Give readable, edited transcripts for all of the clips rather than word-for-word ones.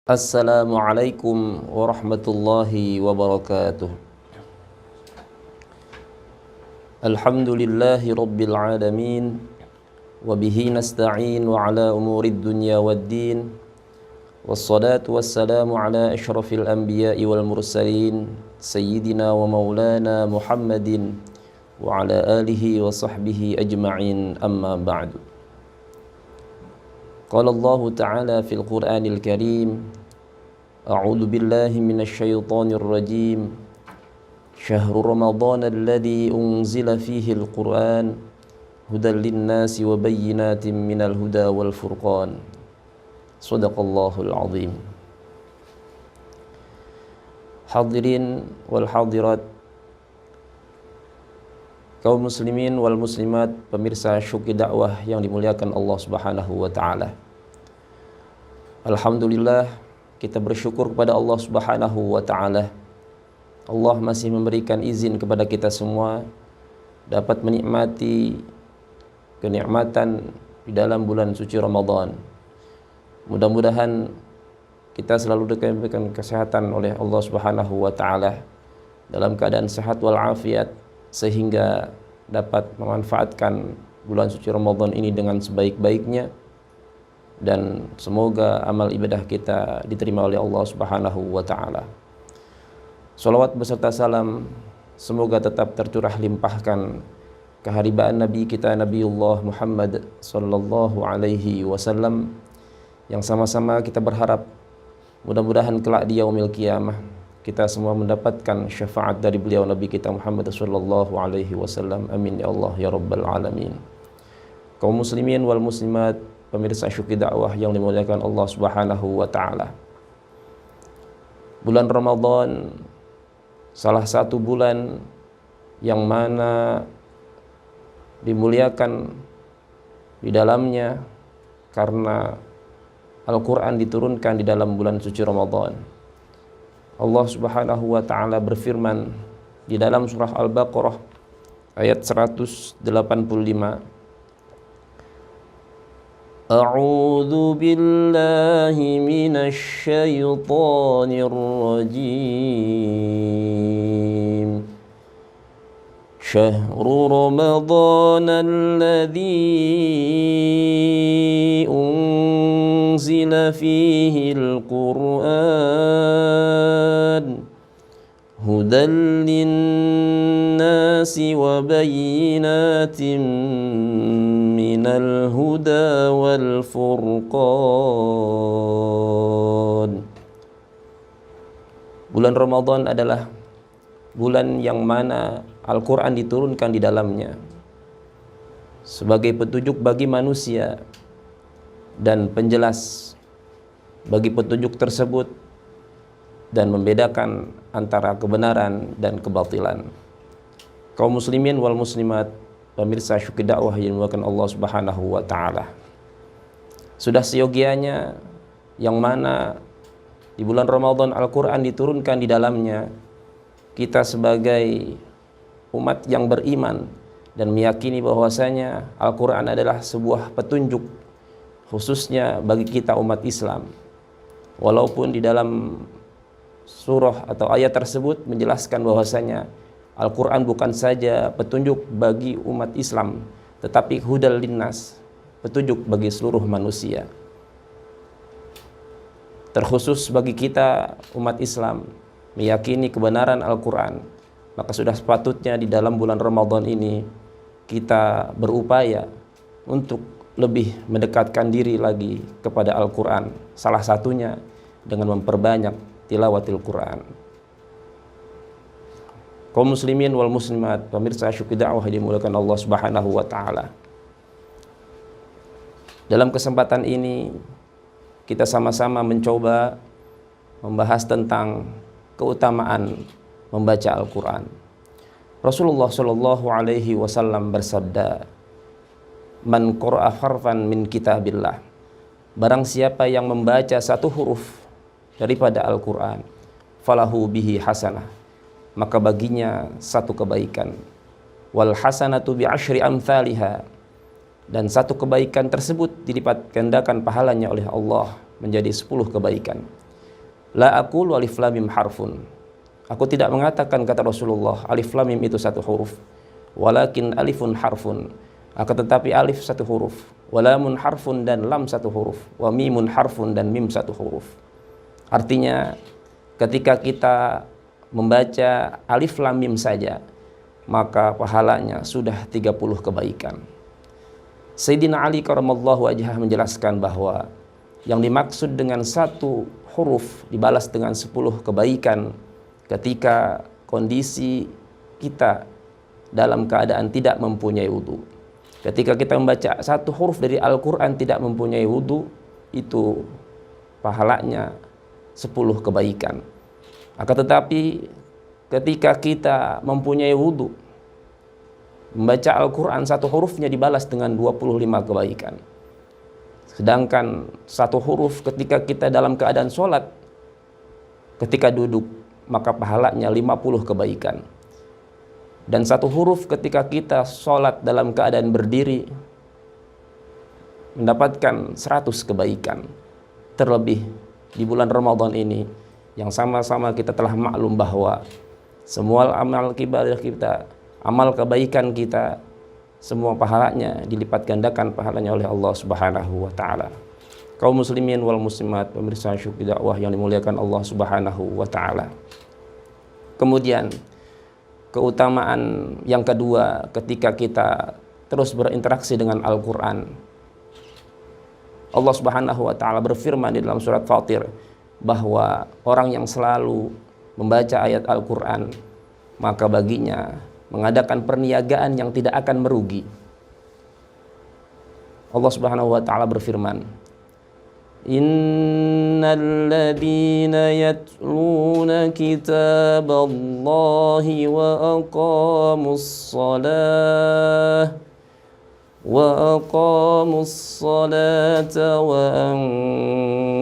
Assalamualaikum warahmatullahi wabarakatuh. Alhamdulillahi rabbil alamin. Wabihi nasta'in wa ala umurid dunya waddin. Wassalatu wassalamu ala ashrafil anbiya'i wal mursalin Sayyidina wa maulana Muhammadin wa ala alihi wa sahbihi ajma'in, amma ba'du. Qala Allah Ta'ala fil Qur'anil Karim, A'udzu billahi minasyaitonir rajim. Syahrul Ramadan alladzi unzila fihi al-Qur'an hudan lin-nasi wa bayyinatin minal huda wal furqan. Shadaqallahul azim. Hadirin wal hadirat, kaum muslimin wal muslimat, pemirsa Syuki Dakwah yang dimuliakan Allah Subhanahu wa taala. Alhamdulillah, kita bersyukur kepada Allah Subhanahu wa taala. Allah masih memberikan izin kepada kita semua dapat menikmati kenikmatan di dalam bulan suci Ramadan. Mudah-mudahan kita selalu diberikan kesehatan oleh Allah Subhanahu wa taala dalam keadaan sehat wal afiat, sehingga dapat memanfaatkan bulan suci Ramadan ini dengan sebaik-baiknya, dan semoga amal ibadah kita diterima oleh Allah Subhanahu wa taala. Shalawat beserta salam semoga tetap tercurah limpahkan keharibaan Nabi kita Nabiullah Muhammad sallallahu alaihi wasallam, yang sama-sama kita berharap mudah-mudahan kelak di yaumil qiyamah kita semua mendapatkan syafaat dari beliau Nabi kita Muhammad sallallahu alaihi wasallam. Amin ya Allah ya rabbal alamin. Kaum muslimin wal muslimat, pemirsa Syuki Dakwah yang dimuliakan Allah Subhanahu wa taala. Bulan Ramadan salah satu bulan yang mana dimuliakan di dalamnya karena Al-Qur'an diturunkan di dalam bulan suci Ramadan. Allah Subhanahu wa taala berfirman di dalam surah Al-Baqarah ayat 185, A'udzu billahi minasy syaithanir rajim. Syahrul Ramadan alladzi unzila fihi al-Qur'an hudan lin-nasi wa bayyinatin minal huda wal furqan. Bulan Ramadan adalah bulan yang mana Al-Quran diturunkan di dalamnya sebagai petunjuk bagi manusia dan penjelas bagi petunjuk tersebut, dan membedakan antara kebenaran dan kebatilan. Kaum muslimin wal muslimat, pemirsa Syuki Dakwah yang dimuliakan Allah Subhanahu wa taala, sudah seyogianya yang mana di bulan Ramadan Al-Quran diturunkan di dalamnya, kita sebagai umat yang beriman dan meyakini bahwasanya Al-Quran adalah sebuah petunjuk khususnya bagi kita umat Islam. Walaupun di dalam surah atau ayat tersebut menjelaskan bahwasanya Al-Quran bukan saja petunjuk bagi umat Islam, tetapi hudal linnas, petunjuk bagi seluruh manusia. Terkhusus bagi kita umat Islam meyakini kebenaran Al-Quran, maka sudah sepatutnya di dalam bulan Ramadan ini kita berupaya untuk lebih mendekatkan diri lagi kepada Al-Quran. Salah satunya dengan memperbanyak tilawatil Quran. Kaum muslimin wal muslimat, pemirsa Syuki Dakwah dimuliakan Allah Subhanahu wa taala. Dalam kesempatan ini kita sama-sama mencoba membahas tentang keutamaan membaca Al-Quran. Rasulullah Shallallahu alaihi wasallam bersabda, "Man qara'a harfan min kitabillah." Barang siapa yang membaca satu huruf daripada Al-Quran, falahu bihi hasanah, maka baginya satu kebaikan. Wal hasanatu bi asyri amthaliha, dan satu kebaikan tersebut dilipat gandakan pahalanya oleh Allah menjadi 10 kebaikan. La aqulu alif lam mim harfun. Aku tidak mengatakan, kata Rasulullah, alif lam mim itu satu huruf. Walakin alifun harfun. Akan tetapi alif satu huruf. Wa lamun harfun, dan lam satu huruf. Wa mimun harfun, dan mim satu huruf. Artinya ketika kita membaca alif lam mim saja, maka pahalanya sudah 30 kebaikan. Sayyidina Ali karramallahu wajhah menjelaskan bahwa yang dimaksud dengan satu huruf dibalas dengan 10 kebaikan ketika kondisi kita dalam keadaan tidak mempunyai wudu. Ketika kita membaca satu huruf dari Al-Quran tidak mempunyai wudu, itu pahalanya 10 kebaikan. Akan tetapi ketika kita mempunyai wudu, membaca Al-Quran satu hurufnya dibalas dengan 25 kebaikan. Sedangkan satu huruf ketika kita dalam keadaan sholat, ketika duduk, maka pahalanya 50 kebaikan. Dan satu huruf ketika kita sholat dalam keadaan berdiri, mendapatkan 100 kebaikan. Terlebih di bulan Ramadan ini, yang sama-sama kita telah maklum bahwa semua amal ibadah kita, amal kebaikan kita, semua pahalanya dilipat gandakan pahalanya oleh Allah Subhanahu wa taala. Kaum muslimin wal muslimat, pemirsa Syukur Dakwah yang dimuliakan Allah Subhanahu wa taala. Kemudian keutamaan yang kedua ketika kita terus berinteraksi dengan Al-Qur'an. Allah Subhanahu wa taala berfirman di dalam surat Fatir bahwa orang yang selalu membaca ayat Al-Qur'an, maka baginya mengadakan perniagaan yang tidak akan merugi. Allah Subhanahu wa taala berfirman, Innal ladzina yatluna kitaballahi wa aqamus salata wa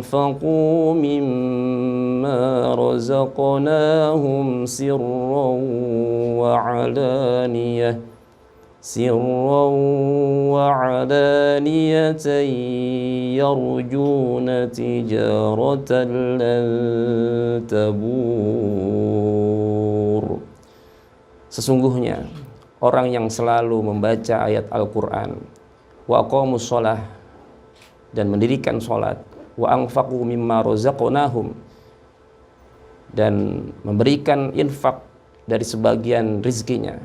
anfaqu mimma razaqnahum sirran wa alaniyatan yarjuna tijaratan lan tabur. Sesungguhnya orang yang selalu membaca ayat Al-Quran, wa aqamus shalah, dan mendirikan sholat, wa anfaqu mimma razaqnahum, dan memberikan infak dari sebagian rizkinya,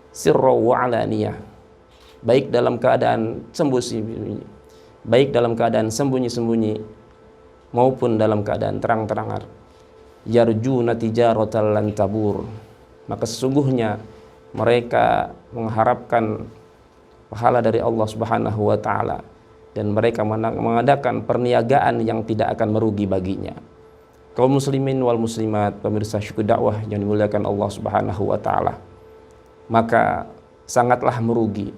sirra wa alaniyah, baik dalam keadaan sembunyi-sembunyi maupun dalam keadaan terang-terangan, yarjuna tijaratan lan tabur, maka sesungguhnya mereka mengharapkan pahala dari Allah Subhanahu wa taala, dan mereka mengadakan perniagaan yang tidak akan merugi baginya. Kaum muslimin wal muslimat, pemirsa Syukur Dakwah yang dimuliakan Allah Subhanahu wa taala, maka sangatlah merugi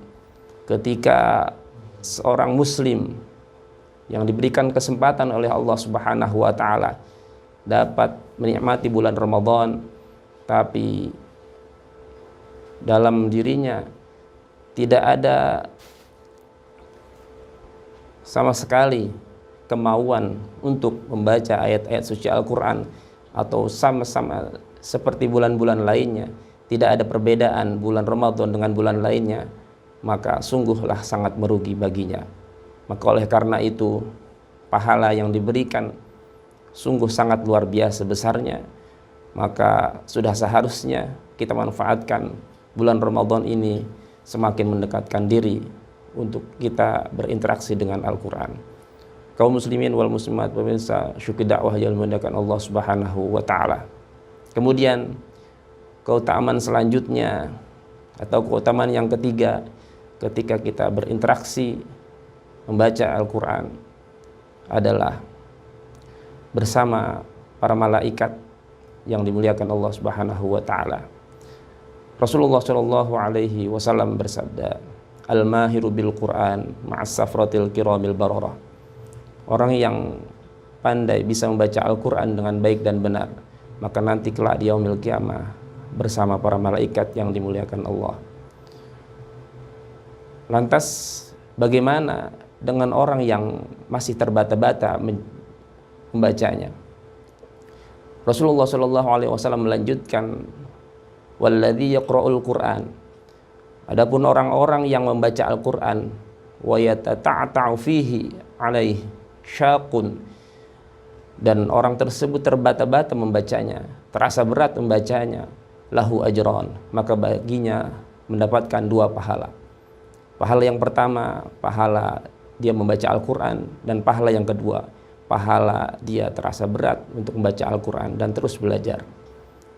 ketika seorang muslim yang diberikan kesempatan oleh Allah Subhanahu wa taala dapat menikmati bulan Ramadan, tapi dalam dirinya tidak ada sama sekali kemauan untuk membaca ayat-ayat suci Al-Quran, atau sama-sama seperti bulan-bulan lainnya, tidak ada perbedaan bulan Ramadan dengan bulan lainnya, maka sungguhlah sangat merugi baginya. Maka oleh karena itu, pahala yang diberikan sungguh sangat luar biasa besarnya. Maka sudah seharusnya kita manfaatkan bulan Ramadan ini semakin mendekatkan diri untuk kita berinteraksi dengan Al-Quran. Kaum muslimin wal muslimat, pemirsa Syukur Dakwah yang dimuliakan Allah Subhanahu wa taala. Kemudian keutamaan selanjutnya atau keutamaan yang ketiga ketika kita berinteraksi membaca Al-Quran adalah bersama para malaikat yang dimuliakan Allah Subhanahu wa taala. Rasulullah Shallallahu alaihi wasallam bersabda, Al-mahiru bil Quran ma'as safratil kiramil bararah. Orang yang pandai bisa membaca Al-Quran dengan baik dan benar, maka nanti kelak di yaumil qiyamah bersama para malaikat yang dimuliakan Allah. Lantas bagaimana dengan orang yang masih terbata-bata membacanya? Rasulullah Shallallahu Alaihi Wasallam melanjutkan, walladzi yaqra'ul Qur'an. Adapun orang-orang yang membaca Al-Qur'an, wa yatata'ta'u fihi alaihi syaqun, dan orang tersebut terbata-bata membacanya, terasa berat membacanya, lahu ajran, maka baginya mendapatkan 2 pahala. Pahala yang pertama, pahala dia membaca Al-Quran, dan pahala yang kedua, pahala dia terasa berat untuk membaca Al-Quran dan terus belajar.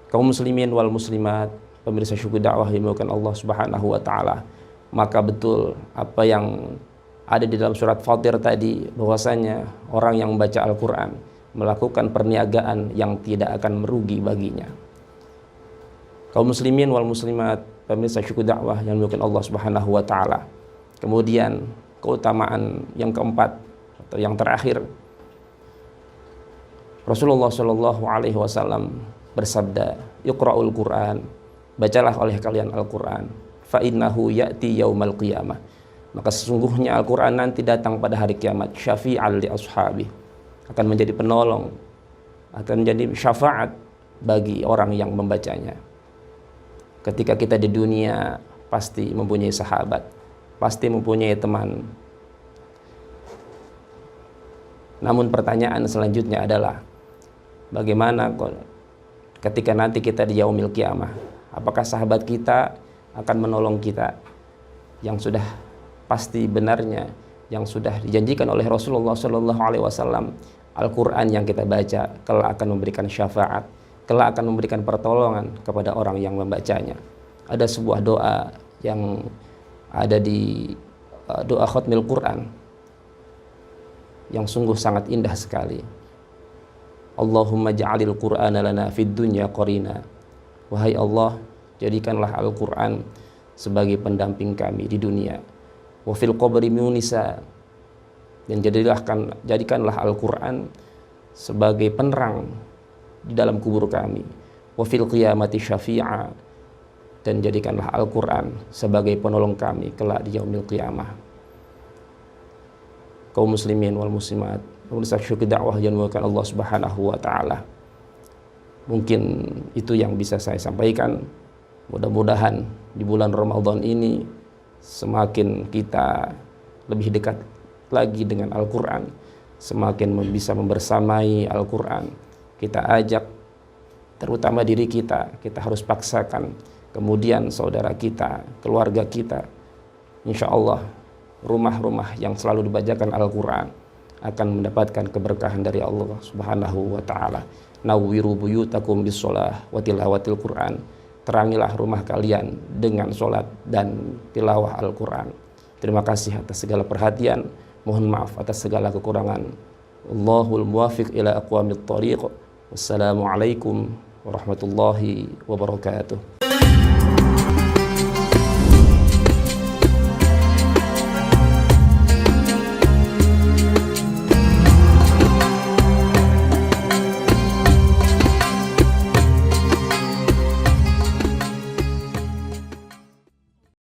Kaum muslimin wal muslimat, pemirsa Syukur Dakwah yang dimuliakan Allah Subhanahu wa taala, maka betul apa yang ada di dalam surat Fatir tadi, bahwasanya orang yang membaca Al-Quran melakukan perniagaan yang tidak akan merugi baginya. Kaum muslimin wal muslimat, pemirsa Syukur Dakwah yang dimuliakan Allah Subhanahu wa taala. Kemudian keutamaan yang keempat atau yang terakhir, Rasulullah Shallallahu Alaihi Wasallam bersabda, Iqra'ul Quran, bacalah oleh kalian Al-Quran, fa innahu ya'ti yaumal qiyamah, maka sesungguhnya Al-Quran nanti datang pada hari kiamat, syafi'al li ashabi, akan menjadi penolong, akan menjadi syafaat bagi orang yang membacanya. Ketika kita di dunia pasti mempunyai sahabat, pasti mempunyai teman. Namun pertanyaan selanjutnya adalah, bagaimana ketika nanti kita di yaumil qiyamah? Apakah sahabat kita akan menolong kita? Yang sudah pasti benarnya, yang sudah dijanjikan oleh Rasulullah Shallallahu Alaihi Wasallam, Al-Quran yang kita baca kelak akan memberikan syafaat, kelak akan memberikan pertolongan kepada orang yang membacanya. Ada sebuah doa yang ada di doa khatmil Quran yang sungguh sangat indah sekali. Allahumma ja'alil Qur'ana lana fid dunya qarina. Wahai Allah, jadikanlah Al-Quran sebagai pendamping kami di dunia. Wa fil qabri munisa, dan jadikanlah Al-Quran sebagai penerang di dalam kubur kami. Wa fil qiyamati syafi'a, dan jadikanlah Al-Quran sebagai penolong kami kelak di yaumil qiyamah. Kaum muslimin wal muslimat, pemirsa Syukur Dakwah yang dimuliakan Allah Subhanahu wa taala, mungkin itu yang bisa saya sampaikan. Mudah-mudahan di bulan Ramadan ini semakin kita lebih dekat lagi dengan Al-Quran, semakin bisa membersamai Al-Quran. Kita ajak, terutama diri kita harus paksakan, kemudian saudara kita, keluarga kita. Insya Allah rumah-rumah yang selalu dibacakan Al-Quran akan mendapatkan keberkahan dari Allah Subhanahu wa taala. Nawwiru buyutakum bis-shalah wa tilawatil Quran. Terangilah rumah kalian dengan sholat dan tilawah Al-Quran. Terima kasih atas segala perhatian. Mohon maaf atas segala kekurangan. Allahul muwafiq ila aqwamit thariq. Wassalamualaikum warahmatullahi wabarakatuh.